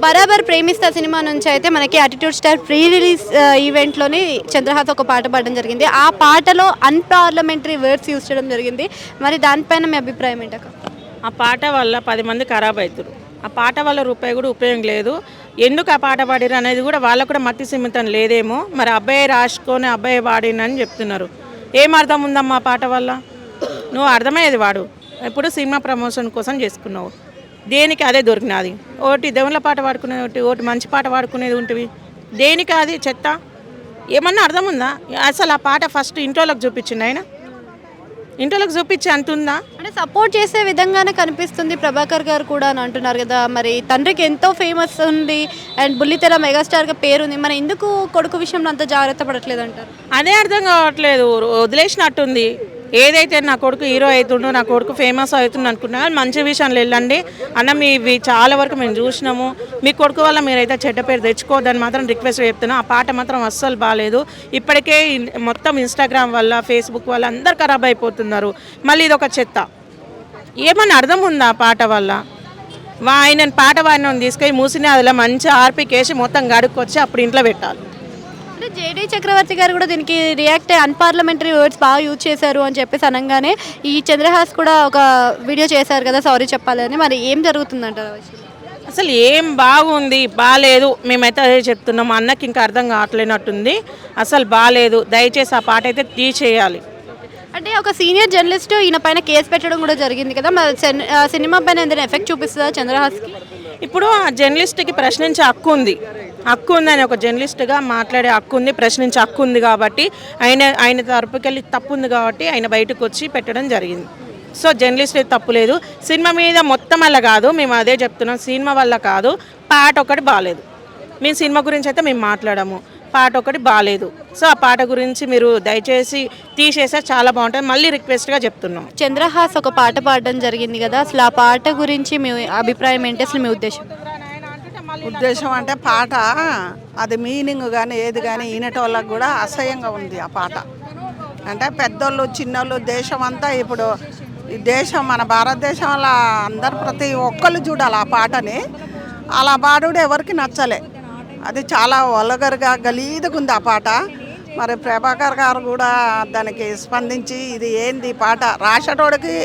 బరాబర్ ప్రేమిస్తా సినిమా నుంచి అయితే మనకి యాటిట్యూడ్ స్టార్ ప్రీ రిలీజ్ ఈవెంట్లోని చంద్రహాస్ ఒక పాట పాడడం జరిగింది. ఆ పాటలో అన్పార్లమెంటరీ వర్డ్స్ యూజ్ చేయడం జరిగింది. మరి దానిపైన మీ అభిప్రాయం ఏంటక్క? ఆ పాట వల్ల 10 మంది ఖరాబ్ అవుతారు. ఆ పాట వల్ల రూపాయి కూడా ఉపయోగం లేదు. ఎందుకు ఆ పాట పాడిరు అనేది కూడా వాళ్ళకు కూడా మతి సిమితం లేదేమో. మరి అబ్బాయి రాసుకొని అబ్బాయి వాడినని చెప్తున్నారు. ఏం అర్థం ఉందమ్మా ఆ పాట వల్ల? నువ్వు అర్థమయ్యేది వాడు. ఇప్పుడు సినిమా ప్రమోషన్ కోసం చేసుకున్నావు, దేనికి అదే దొరికినది. ఒకటి దేవుళ్ళ పాట పాడుకునేది, ఒకటి మంచి పాట పాడుకునేది ఉంటుంది. దేనికి అది చెత్త? ఏమన్నా అర్థం ఉందా? అసలు ఆ పాట ఫస్ట్ ఇంట్లోకి చూపించింది ఆయన, ఇంట్లోకి చూపించి అంటుందా? అంటే సపోర్ట్ చేసే విధంగానే కనిపిస్తుంది ప్రభాకర్ గారు కూడా అని అంటున్నారు కదా. మరి తండ్రికి ఎంతో ఫేమస్ ఉంది అండ్ బుల్లితెర మెగాస్టార్గా పేరుంది, మరి ఎందుకు కొడుకు విషయంలో అంత జాగ్రత్త పడట్లేదు అంటారు? అదే అర్థం కావట్లేదు. వదిలేసినట్టుంది. ఏదైతే నా కొడుకు హీరో అవుతుండో, నా కొడుకు ఫేమస్ అవుతుంది అనుకున్నా, మంచి విషయాలు వెళ్ళండి అన్న. మీవి చాలా వరకు మేము చూసినాము. మీ కొడుకు వల్ల మీరైతే చెడ్డ పేరు తెచ్చుకోవద్దని మాత్రం రిక్వెస్ట్ చెప్తున్నాం. ఆ పాట మాత్రం అస్సలు బాగాలేదు. ఇప్పటికే మొత్తం ఇన్స్టాగ్రామ్ వల్ల, ఫేస్బుక్ వల్ల అందరు ఖరాబ్ అయిపోతున్నారు. మళ్ళీ ఇది ఒక చెత్త. ఏమన్నా అర్థం ఉందా ఆ పాట వల్ల? ఆయన పాట వాడిన తీసుకొని మూసిని అదిలో మంచి ఆర్పికేసి మొత్తం గడుక్కొచ్చి అప్పుడు ఇంట్లో పెట్టాలి. అంటే జేడీ చక్రవర్తి గారు కూడా దీనికి రియాక్ట్ అయ్యి అన్పార్లమెంటరీ వర్డ్స్ బాగా యూజ్ చేశారు అని చెప్పేసి అనగానే ఈ చంద్రహాస్ కూడా ఒక వీడియో చేశారు కదా సారీ చెప్పాలని. మరి ఏం జరుగుతుందంటారు? అసలు ఏం బాగుంది బాగాలేదు మేమైతే అదే చెప్తున్నాం. అన్నకి ఇంకా అర్థం కావట్లేనట్టుంది. అసలు బాగాలేదు. దయచేసి ఆ పాట అయితే తీసేయాలి. అంటే ఒక సీనియర్ జర్నలిస్ట్ ఈయన పైన కేసు పెట్టడం కూడా జరిగింది కదా. మరి సినిమా పైన ఏదైనా ఎఫెక్ట్ చూపిస్తుందా చంద్రహాస్కి? ఇప్పుడు ఆ జర్నలిస్ట్కి ప్రశ్నించే హక్కు ఉంది. హక్కు ఉందని ఒక జర్నలిస్ట్గా మాట్లాడే హక్కు ఉంది, ప్రశ్నించే హక్కు ఉంది. కాబట్టి ఆయన తరపుకెళ్ళి తప్పు ఉంది కాబట్టి ఆయన బయటకు వచ్చి పెట్టడం జరిగింది. సో జర్నలిస్ట్ తప్పు లేదు. సినిమా మీద మొత్తం వల్ల కాదు, మేము అదే చెప్తున్నాం. సినిమా వల్ల కాదు, పాట ఒకటి బాగాలేదు. మేము సినిమా గురించి అయితే మేము మాట్లాడము, పాట ఒకటి బాగాలేదు. సో ఆ పాట గురించి మీరు దయచేసి తీసేస్తే చాలా బాగుంటుంది. మళ్ళీ రిక్వెస్ట్గా చెప్తున్నాం. చంద్రహాస్ ఒక పాట పాడడం జరిగింది కదా, అసలు ఆ పాట గురించి మీ అభిప్రాయం ఏంటి? అసలు మీ ఉద్దేశం అంటే పాట అది మీనింగ్ కానీ ఏది కానీ ఈనటోళ్ళకి కూడా అసహ్యంగా ఉంది ఆ పాట. అంటే పెద్దోళ్ళు చిన్నోళ్ళు దేశం అంతా ఇప్పుడు ఈ దేశం మన భారతదేశంలో అందరు ప్రతి ఒక్కళ్ళు చూడాలి ఆ పాటని. అలా పాడుడు ఎవరికి నచ్చలే. అది చాలా వల్గర్గా గలీదుగా ఉంది ఆ పాట. మరి ప్రభాకర్ గారు కూడా దానికి స్పందించి ఇది ఏంది ఈ పాట, రాసేటోడికి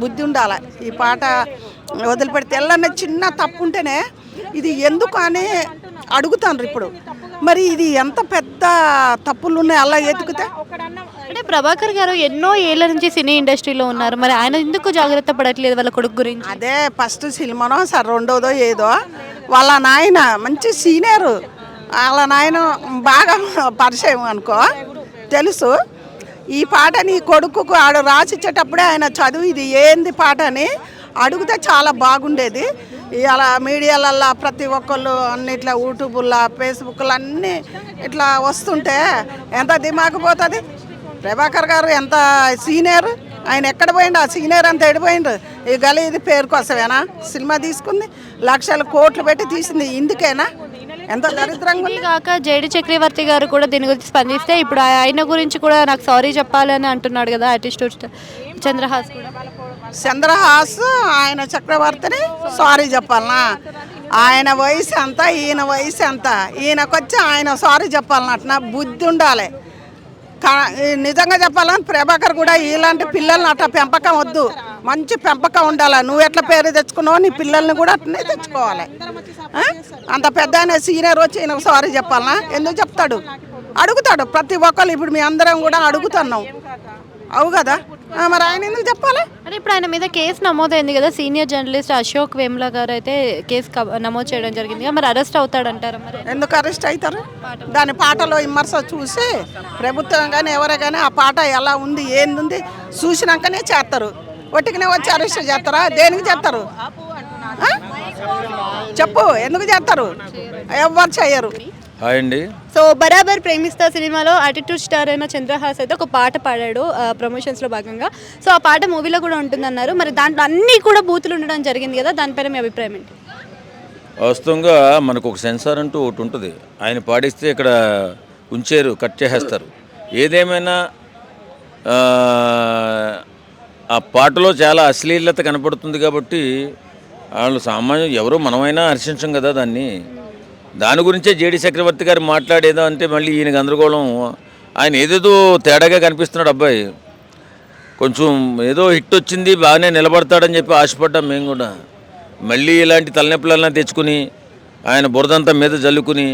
బుద్ధి ఉండాలి. ఈ పాట వదిలిపెడితే తెల్లనే చిన్న తప్పు ఉంటేనే ఇది ఎందుకు అని అడుగుతాను. ఇప్పుడు మరి ఇది ఎంత పెద్ద తప్పులు ఉన్నాయి అలా ఎతుకుతే. అంటే ప్రభాకర్ గారు ఎన్నో ఏళ్ళ నుంచి సినీ ఇండస్ట్రీలో ఉన్నారు, మరి ఆయన ఎందుకు జాగ్రత్త పడట్లేదు వాళ్ళ కొడుకు గురించి? అదే ఫస్ట్ సినిమానో సార్ రెండోదో ఏదో వాళ్ళ నాయన మంచి సీనియరు, వాళ్ళ నాయన బాగా పరిచయం అనుకో తెలుసు. ఈ పాటని కొడుకుకు ఆడు రాసిచ్చేటప్పుడే ఆయన చదువు ఇది ఏంది పాట అని అడిగితే చాలా బాగుండేది. ఇలా మీడియాలల్లో ప్రతి ఒక్కళ్ళు అన్ని ఇట్లా యూట్యూబ్లో ఫేస్బుక్లో అన్నీ ఇట్లా వస్తుంటే ఎంత దిమాగు పోతుంది. ప్రభాకర్ గారు ఎంత సీనియర్, ఆయన ఎక్కడ పోయిండు? ఆ సీనియర్ అంతా ఎడిపోయిండు. ఈ గలీది పేరు కోసమేనా సినిమా తీసుకుంది? లక్షలు కోట్లు పెట్టి తీసింది ఇందుకేనా? ఎంత దరిద్రంగా ఉంది. కాక జేడీ చక్రవర్తి గారు కూడా దీని గురించి స్పందిస్తే ఇప్పుడు ఆయన గురించి కూడా నాకు సారీ చెప్పాలని అంటున్నాడు కదా ఆర్టిస్ట్ చంద్రహాస్ కూడా. చంద్రహాస్ ఆయన చక్రవర్తిని సారీ చెప్పాలనా? ఆయన వయసు ఎంత, ఈయన వయసు ఎంత, ఈయనకొచ్చి ఆయన సారీ చెప్పాలన్నట్టు బుద్ధి ఉండాలి. నిజంగా చెప్పాలని ప్రభాకర్ కూడా ఇలాంటి పిల్లల్ని అట్లా పెంపకం వద్దు, మంచి పెంపకం ఉండాలి. నువ్వు ఎట్లా పేరు తెచ్చుకున్నావు నీ పిల్లల్ని కూడా అట్లనే తెచ్చుకోవాలి. అంత పెద్ద ఆయన సీనియర్ వచ్చి ఈయనకు సారీ చెప్పాలనా? ఎందుకు చెప్తాడు? అడుగుతాడు ప్రతి ఒక్కరు. ఇప్పుడు మీ అందరం కూడా అడుగుతున్నాం అవు కదా, మరి ఆయన ఎందుకు చెప్పాలి? అంటే ఇప్పుడు ఆయన మీద కేసు నమోదైంది కదా, సీనియర్ జర్నలిస్ట్ అశోక్ వేముల గారు అయితే కేసు నమోదు చేయడం జరిగింది. మరి అరెస్ట్ అవుతాడంటారా? మరి ఎందుకు అరెస్ట్ అవుతారు? దాని పాటలో విమర్శ చూసి ప్రభుత్వం కానీ ఎవరే కానీ ఆ పాట ఎలా ఉంది ఏంది ఉంది చూసినాకనే చేస్తారు. ఒట్టికనే వచ్చి అరెస్ట్ చేస్తారా? దేనికి చేస్తారు చెప్పు? ఎందుకు చేస్తారు? ఎవరు చేయరు. హాయ్ అండి. సో బరాబర్ ప్రేమిస్తా సినిమాలో యాటిట్యూడ్ స్టార్ అయిన చంద్రహాస్ అయితే ఒక పాట పాడాడు ప్రమోషన్స్లో భాగంగా. సో ఆ పాట మూవీలో కూడా ఉంటుందన్నారు. మరి దాంట్లో అన్నీ కూడా బూతులు ఉండడం జరిగింది కదా, దానిపైన మీ అభిప్రాయం ఏంటి? వాస్తవంగా మనకు ఒక సెన్సార్ అంటూ ఒకటి ఉంటుంది. ఆయన పాడిస్తే ఇక్కడ ఉంచారు, కట్ చేసేస్తారు. ఏదేమైనా ఆ పాటలో చాలా అశ్లీలత కనపడుతుంది కాబట్టి వాళ్ళు సామాన్యం ఎవరో మనమైనా హర్షించం కదా దాన్ని. దాని గురించే జేడి చక్రవర్తి గారు మాట్లాడేదో అంటే మళ్ళీ ఈయన గందరగోళం. ఆయన ఏదేదో తేడాగా కనిపిస్తున్నాడు అబ్బాయి. కొంచెం ఏదో హిట్ వచ్చింది బాగానే నిలబడతాడని చెప్పి ఆశపడ్డాం మేము కూడా. మళ్ళీ ఇలాంటి తలనొప్పులన్నా తెచ్చుకుని ఆయన బురదంతా మీద జల్లుకుని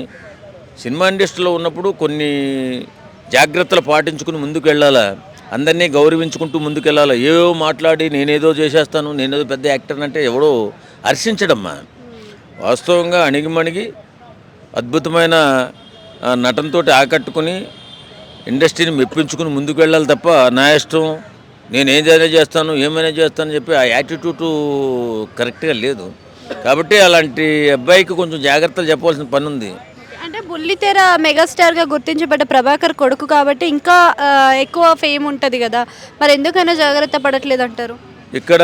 సినిమా ఇండస్ట్రీలో ఉన్నప్పుడు కొన్ని జాగ్రత్తలు పాటించుకుని ముందుకు వెళ్ళాలా, అందరినీ గౌరవించుకుంటూ ముందుకు వెళ్ళాలా. ఏవో మాట్లాడి నేనేదో చేసేస్తాను, నేనేదో పెద్ద యాక్టర్ అంటే ఎవడో హర్షించడమ్మా. వాస్తవంగా అణిగిమణిగి అద్భుతమైన నటనతో ఆకట్టుకుని ఇండస్ట్రీని మెప్పించుకుని ముందుకు వెళ్ళాలి తప్ప నా ఇష్టం నేనేదైనా చేస్తాను ఏమైనా చేస్తానని చెప్పి ఆ యాటిట్యూడ్ కరెక్ట్గా లేదు. కాబట్టి అలాంటి అబ్బాయికి కొంచెం జాగ్రత్తలు చెప్పవలసిన పని ఉంది. అంటే బుల్లితెర మెగాస్టార్గా గుర్తించబడ్డ ప్రభాకర్ కొడుకు కాబట్టి ఇంకా ఎక్కువ ఫేమ్ ఉంటుంది కదా, మరి ఎందుకైనా జాగ్రత్త పడట్లేదు అంటారు? ఇక్కడ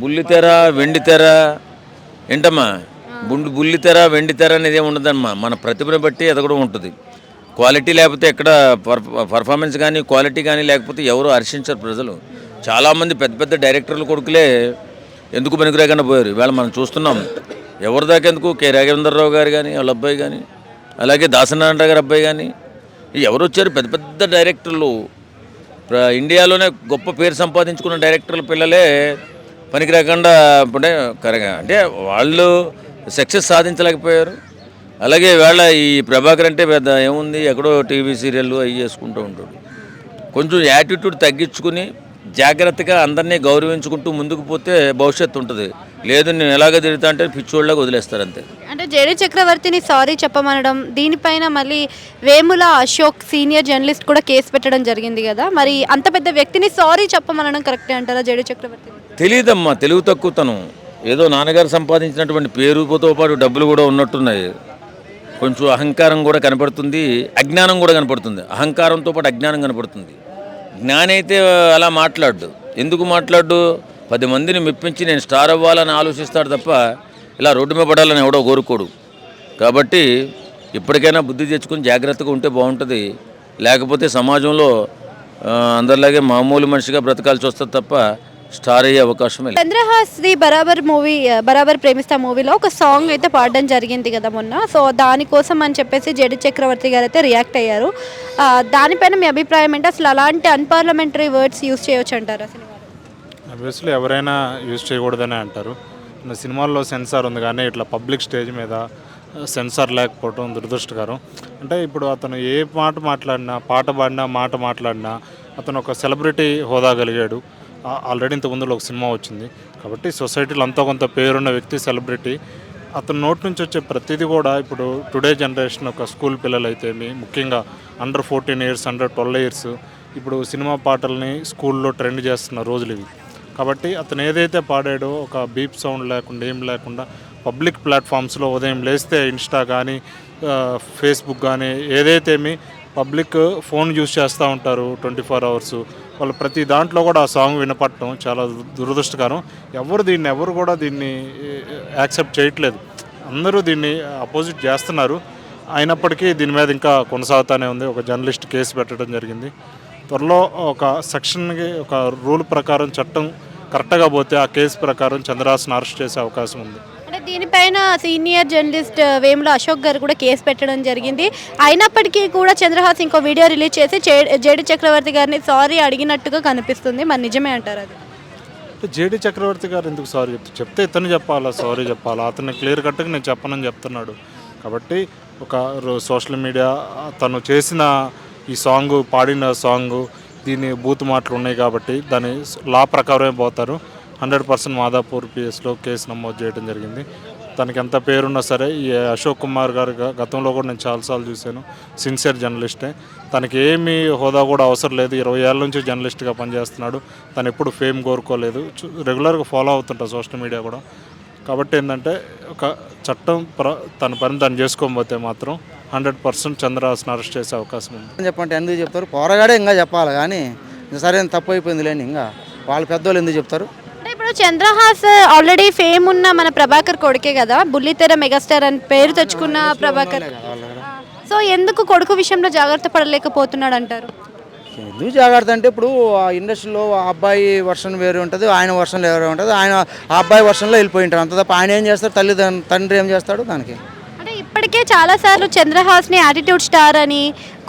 బుల్లితెర వెండితెర ఏంటమ్మా, బుల్లితెర వెండితెర అనేది ఏమి ఉండదమ్మా. మన ప్రతిభను బట్టి అది కూడా ఉంటుంది. క్వాలిటీ లేకపోతే ఎక్కడ పర్ఫార్మెన్స్ కానీ క్వాలిటీ కానీ లేకపోతే ఎవరు హర్షించరు ప్రజలు. చాలామంది పెద్ద పెద్ద డైరెక్టర్ల కొడుకులే ఎందుకు పనికిరాకుండా పోయారు. ఇవాళ మనం చూస్తున్నాం. ఎవరి దాకా ఎందుకు కె రాఘవేంద్రరావు గారు కానీ వాళ్ళ అబ్బాయి కానీ, అలాగే దాసనారాయణ గారి అబ్బాయి కానీ, ఎవరు వచ్చారు పెద్ద పెద్ద డైరెక్టర్లు. ఇండియాలోనే గొప్ప పేరు సంపాదించుకున్న డైరెక్టర్ల పిల్లలే పనికి రాకుండా అంటే వాళ్ళు సక్సెస్ సాధించలేకపోయారు. అలాగే వేళ ఈ ప్రభాకర్ అంటే పెద్ద ఏముంది, ఎక్కడో టీవీ సీరియళ్ళు అవి చేసుకుంటూ ఉంటాడు. కొంచెం యాటిట్యూడ్ తగ్గించుకుని జాగ్రత్తగా అందరినీ గౌరవించుకుంటూ ముందుకు పోతే భవిష్యత్తు ఉంటుంది. లేదు నేను ఎలాగ తిరుగుతా అంటే పిచ్చోళ్ళగా వదిలేస్తారు అంతే. అంటే జేడి చక్రవర్తిని సారీ చెప్పమనడం, దీనిపైన మళ్ళీ వేముల అశోక్ సీనియర్ జర్నలిస్ట్ కూడా కేసు పెట్టడం జరిగింది కదా, మరి అంత పెద్ద వ్యక్తిని సారీ చెప్పమనడం కరెక్టే అంటారా జేడి చక్రవర్తి? తెలియదమ్మా, తెలుగు తక్కువతనం. ఏదో నాన్నగారు సంపాదించినటువంటి పేరుతో పాటు డబ్బులు కూడా ఉన్నట్టున్నాయి. కొంచెం అహంకారం కూడా కనపడుతుంది, అజ్ఞానం కూడా కనపడుతుంది. అహంకారంతో పాటు అజ్ఞానం కనపడుతుంది. జ్ఞాని అయితే అలా మాట్లాడు. ఎందుకు మాట్లాడు? 10 మందిని మెప్పించి నేను స్టార్ అవ్వాలని ఆలోచిస్తాడు తప్ప ఇలా రోడ్డు మీద పడాలని ఎవడో కోరుకోడు. కాబట్టి ఇప్పటికైనా బుద్ధి తెచ్చుకొని జాగ్రత్తగా ఉంటే బాగుంటుంది. లేకపోతే సమాజంలో అందరిలాగే మామూలు మనిషిగా బ్రతకాల్సి వస్తుంది తప్ప స్టార్ అయ్యే అవకాశం లేదు. చంద్రహాస్ది బరాబర్ ప్రేమిస్తా మూవీలో ఒక సాంగ్ అయితే పాడడం జరిగింది కదా మొన్న. సో దానికోసం అని చెప్పేసి జేడి చక్రవర్తి గారు అయితే రియాక్ట్ అయ్యారు. దానిపైన మీ అభిప్రాయం ఏంటి? అసలు అలాంటి అన్పార్లమెంటరీ వర్డ్స్ యూజ్ చేయొచ్చు అంటారు సినిమాలో? అబ్వియస్లీ ఎవరైనా యూజ్ చేయకూడదని అంటారు. సినిమాల్లో సెన్సార్ ఉంది కానీ ఇట్లా పబ్లిక్ స్టేజ్ మీద సెన్సార్ లేకపోవడం దురదృష్టకరం. అంటే ఇప్పుడు అతను ఏ మాట మాట్లాడినా, పాట పాడినా, మాట మాట్లాడినా అతను ఒక సెలబ్రిటీ హోదా కలిగాడు. ఆల్రెడీ ఇంత ముందులో ఒక సినిమా వచ్చింది కాబట్టి సొసైటీలో అంతా కొంత పేరున్న వ్యక్తి, సెలబ్రిటీ. అతని నోటి నుంచి వచ్చే ప్రతిదీ కూడా ఇప్పుడు టుడే జనరేషన్ ఒక స్కూల్ పిల్లలు అయితే ముఖ్యంగా అండర్ 14 years, అండర్ 12 years ఇప్పుడు సినిమా పాటల్ని స్కూల్లో ట్రెండ్ చేస్తున్న రోజులు ఇవి. కాబట్టి అతను ఏదైతే పాడాడో ఒక బీప్ సౌండ్ లేకుండా ఏం లేకుండా పబ్లిక్ ప్లాట్ఫామ్స్లో ఉదయం లేస్తే ఇన్స్టా కానీ ఫేస్బుక్ కానీ ఏదైతే పబ్లిక్ ఫోన్ యూజ్ చేస్తూ ఉంటారు 24 hours. వాళ్ళు ప్రతి దాంట్లో కూడా ఆ సాంగ్ వినపడటం చాలా దురదృష్టకరం. ఎవరు కూడా దీన్ని యాక్సెప్ట్ చేయట్లేదు. అందరూ దీన్ని అపోజిట్ చేస్తున్నారు. అయినప్పటికీ దీని మీద ఇంకా కొనసాగుతూనే ఉంది. ఒక జర్నలిస్ట్ కేసు పెట్టడం జరిగింది. త్వరలో ఒక సెక్షన్కి ఒక రూల్ ప్రకారం చట్టం కరెక్ట్గా పోతే ఆ కేసు ప్రకారం చంద్రహాస్ని అరెస్ట్ చేసే అవకాశం ఉంది. అంటే దీనిపైన సీనియర్ జర్నలిస్ట్ వేముల అశోక్ గారు కూడా కేసు పెట్టడం జరిగింది. అయినప్పటికీ కూడా చంద్రహాస్ ఇంకో వీడియో రిలీజ్ చేసి జేడి చక్రవర్తి గారిని సారీ అడిగినట్టుగా కనిపిస్తుంది. మరి నిజమే అంటారు అది? జేడి చక్రవర్తి గారు ఎందుకు సారీ చెప్తే ఇతను చెప్పాలా, సారీ చెప్పాలా? అతను క్లియర్ కట్గా నేను చెప్పనని చెప్తున్నాడు. కాబట్టి ఒక సోషల్ మీడియా తను చేసిన ఈ సాంగ్, పాడిన సాంగ్, దీని బూత్ మాటలు ఉన్నాయి కాబట్టి దాని లా ప్రకారమే పోతారు. 100% మాదాపూర్ పిఎస్లో కేసు నమోదు చేయడం జరిగింది. తనకి ఎంత పేరున్నా సరే ఈ అశోక్ కుమార్ గారు గతంలో కూడా నేను చాలాసార్లు చూశాను. సిన్సియర్ జర్నలిస్టే. తనకి ఏమీ హోదా కూడా అవసరం లేదు. 20 ఏళ్ళ నుంచి జర్నలిస్ట్గా పనిచేస్తున్నాడు. తను ఎప్పుడు ఫేమ్ కోరుకోలేదు. రెగ్యులర్గా ఫాలో అవుతుంటారు సోషల్ మీడియా కూడా. కాబట్టి ఏంటంటే ఒక చట్టం తన పని తను చేసుకోకపోతే మాత్రం 100% చంద్రహాస్ని అరెస్ట్ చేసే అవకాశం ఉంది. చెప్పంటే ఎందుకు చెప్తారు? పోరగాడే ఇంకా చెప్పాలి కానీ సరైన తప్పు అయిపోయింది లేని ఇంకా వాళ్ళు పెద్దోళ్ళు ఎందుకు చెప్తారు? అంటే ఇప్పుడు చంద్రహాస్ ఆల్రెడీ ఫేమ్ ఉన్న మన ప్రభాకర్ కొడుకే కదా, బుల్లితెర మెగాస్టార్ అని పేరు తెచ్చుకున్న ప్రభాకర్. సో ఎందుకు కొడుకు విషయంలో జాగ్రత్త పడలేకపోతున్నాడు అంటారు? ఎందుకు జాగ్రత్త అంటే ఇప్పుడు ఆ ఇండస్ట్రీలో ఆ అబ్బాయి వర్షన్ వేరే ఉంటుంది, ఆయన వర్షన్ వేరే ఉంటుంది. ఆయన ఆ అబ్బాయి వర్షన్లో వెళ్ళిపోయి ఉంటారు. అంత తప్ప ఆయన ఏం చేస్తాడు, తండ్రి ఏం చేస్తాడు దానికి. అంటే ఇప్పటికే చాలాసార్లు చంద్రహాస్ని యాటిట్యూడ్ స్టార్ అని,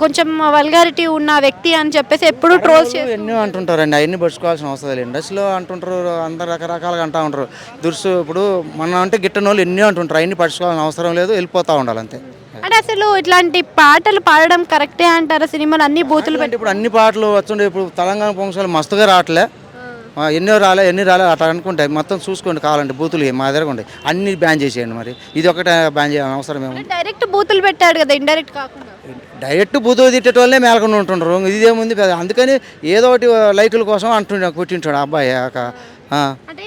కొంచెం వల్గారిటీ ఉన్న వ్యక్తి అని చెప్పేసి ఎప్పుడు ట్రోల్స్ చేస్తారు. ఎన్నో అంటుంటారండి, అవన్నీ పడుచుకోవాల్సిన అవసరం లేదు. ఇండస్ట్రీలో అంటుంటారు, అందరు రకరకాలుగా అంటూ ఉంటారు. ఇప్పుడు మనం అంటే గిట్టని వాళ్ళు ఎన్నో అంటుంటారు, అవన్నీ పడుచుకోవాల్సిన అవసరం లేదు, వెళ్ళిపోతూ ఉండాలి అంతే. అంటే అసలు ఇట్లాంటి పాటలు పాడడం కరెక్టే అంటారా? సినిమాలు అన్ని బూతులు అంటే ఇప్పుడు అన్ని పాటలు వచ్చుండే, ఇప్పుడు తెలంగాణ ఫంక్షన్లు మస్తుగా రావట్లే, ఎన్ని రాలే అట్లా అనుకుంటాయి. మొత్తం చూసుకోండి, కావాలంటే బూతులు మా దగ్గర ఉంటాయి, అన్ని బ్యాన్ చేసేయండి. మరి ఇది ఒకటే బ్యాన్ చేయాలని అవసరం ఏమో. డైరెక్ట్ బూతులు పెట్టాడు కదా, ఇండైరెక్ట్ కాకుండా. డైరెక్ట్ బూతులు తిట్టేటోళ్ళే మేలకుండా ఉంటుంటారు, ఇదేముంది. అందుకని ఏదో ఒకటి లైకుల కోసం కొట్టింటాడు అబ్బాయి. అంటే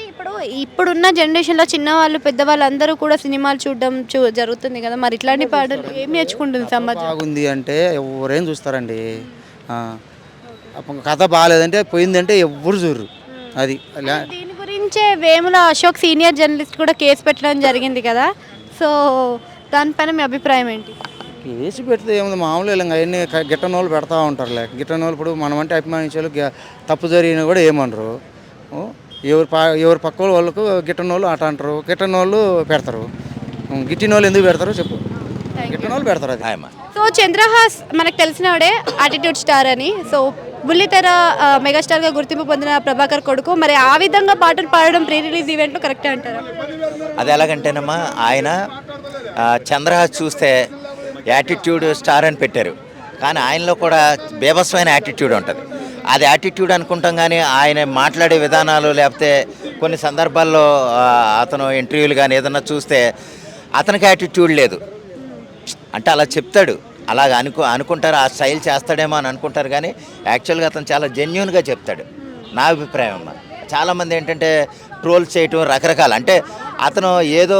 ఇప్పుడున్న జనరేషన్లో చిన్నవాళ్ళు పెద్దవాళ్ళు అందరూ కూడా సినిమాలు చూడడం జరుగుతుంది కదా, మరి ఇట్లాంటి పాటలు ఏం నేర్చుకుంటుంది సమాజం? బాగుంది అంటే ఎవరేం చూస్తారండి. కథ బాగాలేదంటే పోయిందంటే ఎవరు చూడరు. అది దీని గురించే వేముల అశోక్ సీనియర్ జర్నలిస్ట్ కూడా కేసు పెట్టడం జరిగింది కదా, సో దానిపైన మీ అభిప్రాయం ఏంటి? కేసు పెడితే ఏముంది, మామూలు ఇలా అవన్నీ గిట్టని వాళ్ళు పెడతా ఉంటారులే. గిట్టని వాళ్ళు ఇప్పుడు మనం అంటే అభిమానించే వాళ్ళు తప్పు జరిగినా కూడా ఏమనరు. ఎవరు పక్క వాళ్ళకు గిట్టని వాళ్ళు అట అంటారు, గిట్టని వాళ్ళు పెడతారు. గిట్టిన వాళ్ళు ఎందుకు పెడతారు చెప్పు, గిట్టని వాళ్ళు పెడతారు. అది సో చంద్రహాస్ మనకు తెలిసినవాడే యాటిట్యూడ్ స్టార్ అని, సో బుల్లితెర మెగాస్టార్గా గుర్తింపు పొందిన ప్రభాకర్ కొడుకు, మరి ఆ విధంగా పాటలు పాడడం ప్రీ రిలీజ్ ఈవెంట్లో కరెక్టే అంటారా? అది ఎలాగంటేనమ్మా, ఆయన చంద్రహాస్ చూస్తే యాటిట్యూడ్ స్టార్ అని పెట్టారు, కానీ ఆయనలో కూడా బీభత్సమైన యాటిట్యూడ్ ఉంటుంది. అది యాటిట్యూడ్ అనుకుంటాం, కానీ ఆయన మాట్లాడే విధానాలు లేకపోతే కొన్ని సందర్భాల్లో అతను ఇంటర్వ్యూలు కానీ ఏదన్నా చూస్తే అతనికి యాటిట్యూడ్ లేదు. అంటే అలా చెప్తాడు, అలాగ అనుకుంటారు, ఆ స్టైల్ చేస్తాడేమో అని అనుకుంటారు, కానీ యాక్చువల్గా అతను చాలా జెన్యూన్గా చెప్తాడు. నా అభిప్రాయం అమ్మ. చాలామంది ఏంటంటే ట్రోల్ చేయటం రకరకాల, అంటే అతను ఏదో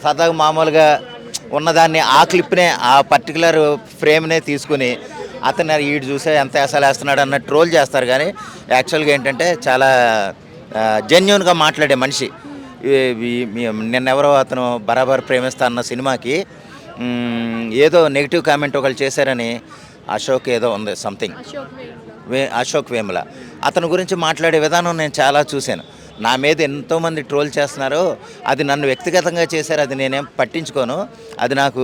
సరదాగా మామూలుగా ఉన్నదాన్ని ఆ క్లిప్నే ఆ పర్టికులర్ ఫ్రేమ్నే తీసుకుని అతను ఈడు చూసే ఎంత వేసాలు వేస్తున్నాడు అన్న ట్రోల్ చేస్తారు, కానీ యాక్చువల్గా ఏంటంటే చాలా జెన్యూన్గా మాట్లాడే మనిషి. నిన్నెవరో అతను బరాబర్ ప్రేమిస్తా అన్న సినిమాకి ఏదో నెగిటివ్ కామెంట్ ఒకళ్ళు చేశారని, అశోక్ ఏదో ఉంది సంథింగ్, అశోక్ వేముల, అతని గురించి మాట్లాడే విధానం నేను చాలా చూశాను. నా మీద ఎంతోమంది ట్రోల్ చేస్తున్నారు, అది నన్ను వ్యక్తిగతంగా చేశారు, అది నేనేం పట్టించుకోను, అది నాకు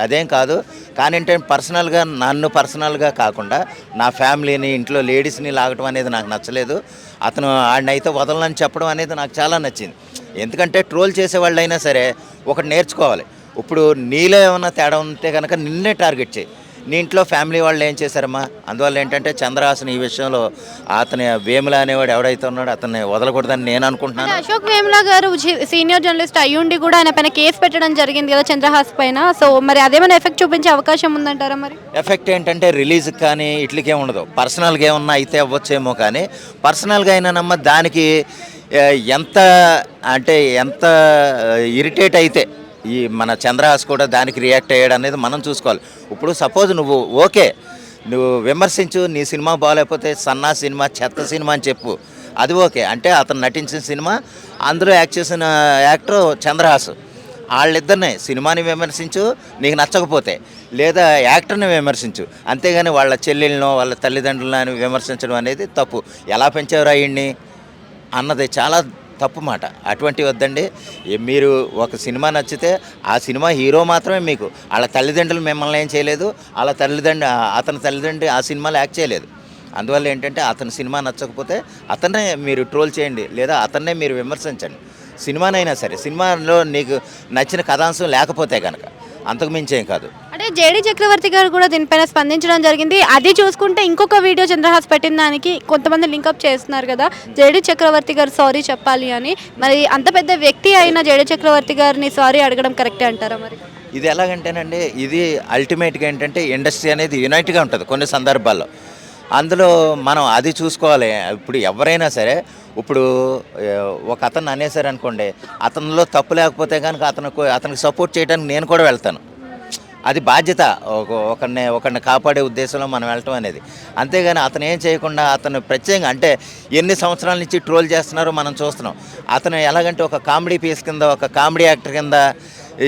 అదేం కాదు. కానీ ఏంటంటే నన్ను పర్సనల్గా కాకుండా నా ఫ్యామిలీని, ఇంట్లో లేడీస్ని లాగటం అనేది నాకు నచ్చలేదు. అతను ఆడినైతే వదలని చెప్పడం అనేది నాకు చాలా నచ్చింది. ఎందుకంటే ట్రోల్ చేసేవాళ్ళు అయినా సరే ఒకటి నేర్చుకోవాలి. ఇప్పుడు నీలో ఏమన్నా తేడా ఉంటే కనుక నిన్నే టార్గెట్ చేయి. నీ ఇంట్లో ఫ్యామిలీ వాళ్ళు ఏం చేశారమ్మా? అందువల్ల ఏంటంటే చంద్రహాసన్ ఈ విషయంలో అతని వేముల అనేవాడు ఎవడైతే ఉన్నాడో అతన్ని వదలకూడదని నేను అనుకుంటున్నాను. అశోక్ వేముల గారు సీనియర్ జర్నలిస్ట్ అయ్యుండి కూడా ఆయన పైన కేసు పెట్టడం జరిగింది కదా చంద్రహాస్ పైన, సో మరి అదేమైనా ఎఫెక్ట్ చూపించే అవకాశం ఉందంటారా? మరి ఎఫెక్ట్ ఏంటంటే రిలీజ్కి కానీ ఇట్లకే ఉండదు, పర్సనల్గా ఏమన్నా అయితే అవ్వచ్చేమో, కానీ పర్సనల్గా అయినానమ్మా దానికి ఎంత ఇరిటేట్ అయితే ఈ మన చంద్రహాస్ కూడా దానికి రియాక్ట్ అయ్యాడు అనేది మనం చూసుకోవాలి. ఇప్పుడు సపోజ్ నువ్వు విమర్శించు, నీ సినిమా బాగాలేకపోతే సన్నా సినిమా, చెత్త సినిమా అని చెప్పు, అది ఓకే. అంటే అతను నటించిన సినిమా, అందులో యాక్ట్ చేసిన యాక్టర్ చంద్రహాస్, వాళ్ళిద్దరినే సినిమాని విమర్శించు నీకు నచ్చకపోతే, లేదా యాక్టర్ని విమర్శించు, అంతేగాని వాళ్ళ చెల్లెళ్ళనో వాళ్ళ తల్లిదండ్రులని విమర్శించడం అనేది తప్పు. ఎలా పెంచేవారు అయ్యింది అన్నది చాలా తప్పు మాట. అటువంటివి వద్దండి. మీరు ఒక సినిమా నచ్చితే ఆ సినిమా హీరో మాత్రమే మీకు, వాళ్ళ తల్లిదండ్రులు మిమ్మల్ని ఏం చేయలేదు, అతని తల్లిదండ్రులు ఆ సినిమాలో యాక్ట్ చేయలేదు. అందువల్ల ఏంటంటే అతని సినిమా నచ్చకపోతే అతన్నే మీరు ట్రోల్ చేయండి, లేదా అతన్నే మీరు విమర్శించండి. సినిమానైనా సరే, సినిమాలో నీకు నచ్చిన కథాంశం లేకపోతే కనుక అంతకు మించేం కాదు. అంటే జేడీ చక్రవర్తి గారు కూడా దీనిపైన స్పందించడం జరిగింది. అది చూసుకుంటే ఇంకొక వీడియో చంద్రహాస్ పెట్టిన దానికి కొంతమంది లింకప్ చేస్తున్నారు కదా, జేడీ చక్రవర్తి గారు సారీ చెప్పాలి అని. మరి అంత పెద్ద వ్యక్తి అయిన జేడీ చక్రవర్తి గారిని సారీ అడగడం కరెక్టే అంటారా? మరి ఇది ఎలాగంటేనండి, ఇది అల్టిమేట్గా ఏంటంటే ఇండస్ట్రీ అనేది యునైట్గా ఉంటుంది కొన్ని సందర్భాల్లో, అందులో మనం అది చూసుకోవాలి. ఇప్పుడు ఎవరైనా సరే, ఇప్పుడు ఒక అతను అనేసారనుకోండి, అతనిలో తప్పు లేకపోతే కనుక అతనికి సపోర్ట్ చేయడానికి నేను కూడా వెళ్తాను. అది బాధ్యత, ఒకరిని కాపాడే ఉద్దేశంలో మనం వెళ్ళటం అనేది. అంతేగాని అతను ఏం చేయకుండా అతను ప్రత్యేకంగా, అంటే ఎన్ని సంవత్సరాల నుంచి ట్రోల్ చేస్తున్నారో మనం చూస్తున్నాం. అతను ఎలాగంటే ఒక కామెడీ పీస్ కింద, ఒక కామెడీ యాక్టర్ కింద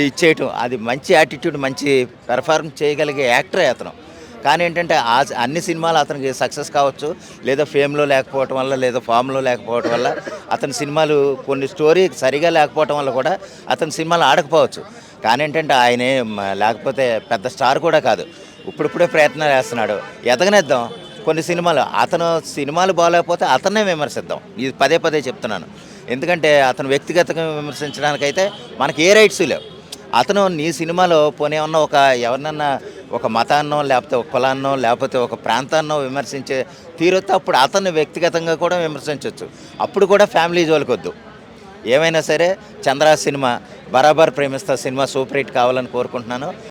ఇచ్చేయటం, అది మంచి యాటిట్యూడ్, మంచి పెర్ఫార్మ్ చేయగలిగే యాక్టరే అతను. కానీ ఏంటంటే అన్ని సినిమాలు అతనికి సక్సెస్ కావచ్చు, లేదా ఫేమ్లో లేకపోవటం వల్ల, లేదా ఫామ్లో లేకపోవటం వల్ల, అతని సినిమాలు కొన్ని స్టోరీ సరిగా లేకపోవటం వల్ల కూడా అతని సినిమాలు ఆడకపోవచ్చు. కానీ ఏంటంటే ఆయనే లేకపోతే పెద్ద స్టార్ కూడా కాదు, ఇప్పుడిప్పుడే ప్రయత్నాలు చేస్తున్నాడు, ఎదగనిద్దాం. కొన్ని అతను సినిమాలు బాగాలేకపోతే అతన్నే విమర్శిద్దాం. ఇది పదే పదే చెప్తున్నాను. ఎందుకంటే అతను వ్యక్తిగతంగా విమర్శించడానికైతే మనకి ఏ రైట్స్ లేవు. అతను నీ సినిమాలో పోనీ ఉన్న ఎవరినన్నా ఒక మతాన్నో, లేకపోతే ఒక కులాన్నో, లేకపోతే ఒక ప్రాంతాన్నో విమర్శించే తీరొస్తే అప్పుడు అతన్ని వ్యక్తిగతంగా కూడా విమర్శించవచ్చు. అప్పుడు కూడా ఫ్యామిలీ జోలికొద్దు. ఏమైనా సరే చంద్ర సినిమా, బరాబర్ ప్రేమిస్తా సినిమా సూపర్ హిట్ కావాలని కోరుకుంటున్నాను.